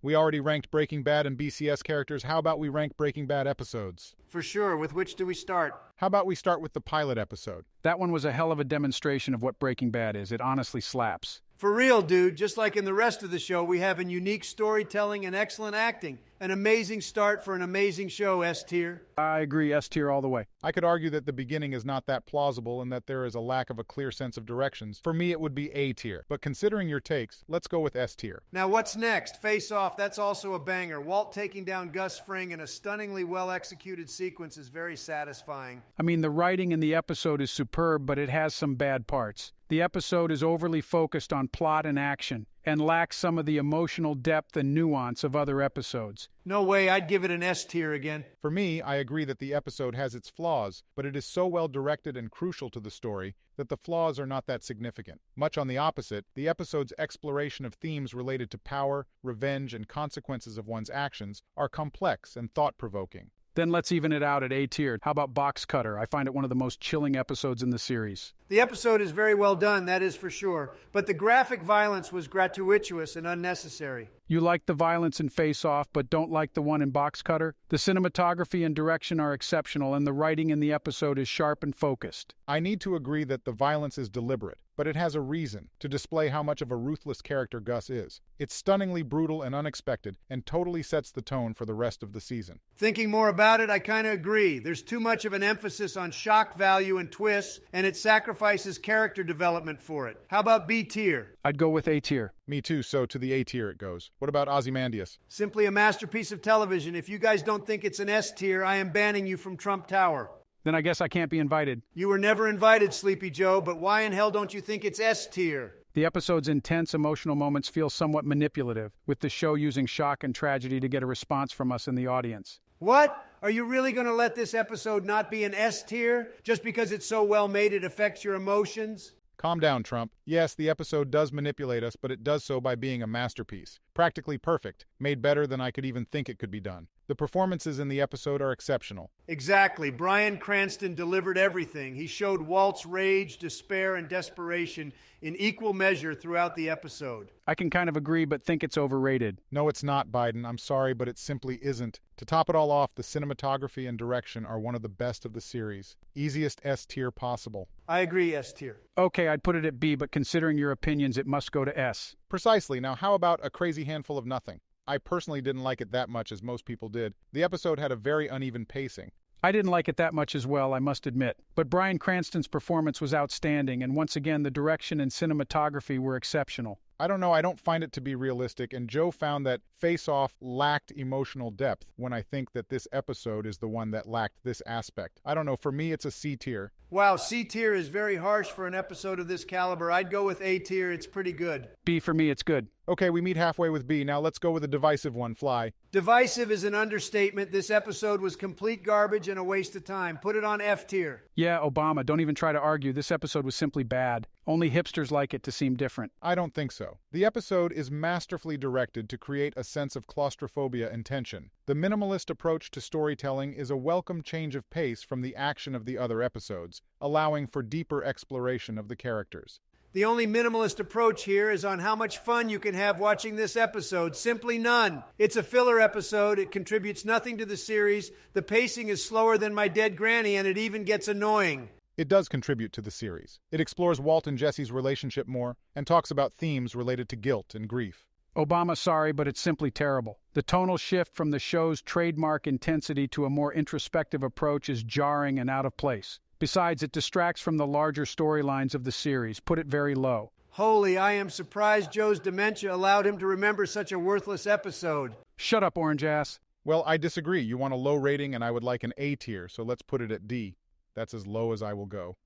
We already ranked Breaking Bad and BCS characters. How about we rank Breaking Bad episodes? For sure. With which do we start? How about we start with the pilot episode? That one was a hell of a demonstration of what Breaking Bad is. It honestly slaps. For real, dude. Just like in the rest of the show, we have a unique storytelling and excellent acting. An amazing start for an amazing show, S tier. I agree, S tier all the way. I could argue that the beginning is not that plausible and that there is a lack of a clear sense of directions. For me, it would be A tier. But considering your takes, let's go with S tier. Now, what's next? Face Off, that's also a banger. Walt taking down Gus Fring in a stunningly well-executed sequence is very satisfying. I mean, the writing in the episode is superb, but it has some bad parts. The episode is overly focused on plot and action, and lacks some of the emotional depth and nuance of other episodes. No way, I'd give it an S tier again. For me, I agree that the episode has its flaws, but it is so well directed and crucial to the story that the flaws are not that significant. Much on the opposite, the episode's exploration of themes related to power, revenge, and consequences of one's actions are complex and thought-provoking. Then let's even it out at A tier. How about Box Cutter? I find it one of the most chilling episodes in the series. The episode is very well done, that is for sure, but the graphic violence was gratuitous and unnecessary. You like the violence in Face Off, but don't like the one in Box Cutter? The cinematography and direction are exceptional, and the writing in the episode is sharp and focused. I need to agree that the violence is deliberate, but it has a reason to display how much of a ruthless character Gus is. It's stunningly brutal and unexpected, and totally sets the tone for the rest of the season. Thinking more about it, I kind of agree. There's too much of an emphasis on shock value and twists, and it sacrifices character development for it. How about B tier? I'd go with A tier. Me too, so to the A tier it goes. What about Ozymandias? Simply a masterpiece of television. If you guys don't think it's an S tier, I am banning you from Trump Tower. Then I guess I can't be invited. You were never invited, Sleepy Joe, but why in hell don't you think it's S tier? The episode's intense emotional moments feel somewhat manipulative, with the show using shock and tragedy to get a response from us in the audience. What? Are you really going to let this episode not be an S tier just because it's so well made it affects your emotions? Calm down, Trump. Yes, the episode does manipulate us, but it does so by being a masterpiece. Practically perfect, made better than I could even think it could be done. The performances in the episode are exceptional. Exactly. Bryan Cranston delivered everything. He showed Walt's rage, despair, and desperation in equal measure throughout the episode. I can kind of agree, but think it's overrated. No, it's not, Biden. I'm sorry, but it simply isn't. To top it all off, the cinematography and direction are one of the best of the series. Easiest S tier possible. I agree, S tier. Okay, I'd put it at B, but considering your opinions, it must go to S. Precisely. Now, how about A Crazy Handful of Nothing? I personally didn't like it that much as most people did. The episode had a very uneven pacing. I didn't like it that much as well, I must admit. But Bryan Cranston's performance was outstanding, and once again, the direction and cinematography were exceptional. I don't know, I don't find it to be realistic, and Joe found that Face Off lacked emotional depth when I think that this episode is the one that lacked this aspect. I don't know, for me it's a C tier. Wow, C tier is very harsh for an episode of this caliber. I'd go with A tier, it's pretty good. B for me, it's good. Okay, we meet halfway with B. Now let's go with a divisive one, Fly. Divisive is an understatement. This episode was complete garbage and a waste of time. Put it on F tier. Yeah, Obama, don't even try to argue. This episode was simply bad. Only hipsters like it to seem different. I don't think so. The episode is masterfully directed to create a sense of claustrophobia and tension. The minimalist approach to storytelling is a welcome change of pace from the action of the other episodes, allowing for deeper exploration of the characters. The only minimalist approach here is on how much fun you can have watching this episode. Simply none. It's a filler episode. It contributes nothing to the series. The pacing is slower than my dead granny, and it even gets annoying. It does contribute to the series. It explores Walt and Jesse's relationship more, and talks about themes related to guilt and grief. Obama, sorry, but it's simply terrible. The tonal shift from the show's trademark intensity to a more introspective approach is jarring and out of place. Besides, it distracts from the larger storylines of the series. Put it very low. Holy, I am surprised Joe's dementia allowed him to remember such a worthless episode. Shut up, orange ass. Well, I disagree. You want a low rating and I would like an A tier, so let's put it at D. That's as low as I will go.